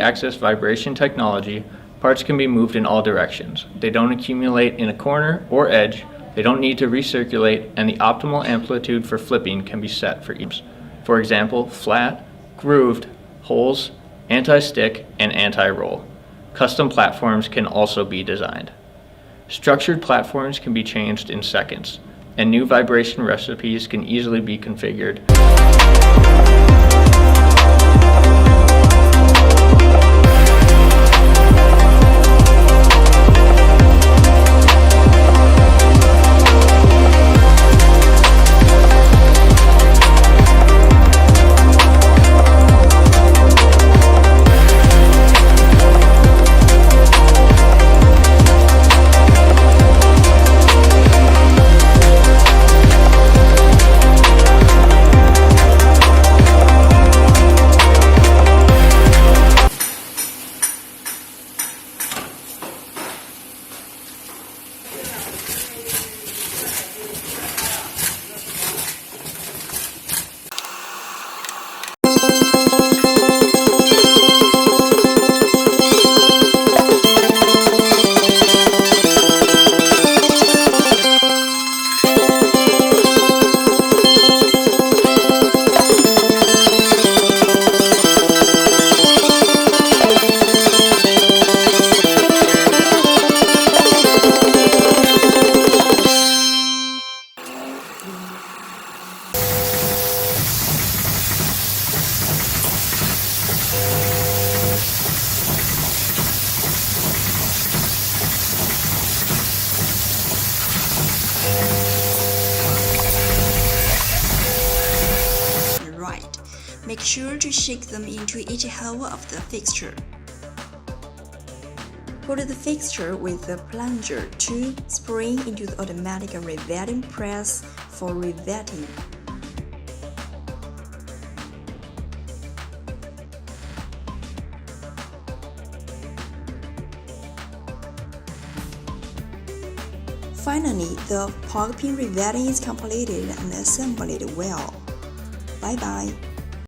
Access vibration technology, parts can be moved in all directions. They don't accumulate in a corner or edge, they don't need to recirculate, and the optimal amplitude for flipping can be set for each. For example, flat, grooved, holes, anti-stick, and anti-roll. Custom platforms can also be designed. Structured platforms can be changed in seconds, and new vibration recipes can easily be configured. Right. Make sure to shake them into each hole of the fixture. Put the fixture with the plunger to spring into the automatic riveting press for riveting. Finally, the Pogo Pin riveting is completed and assembled well. Bye-bye.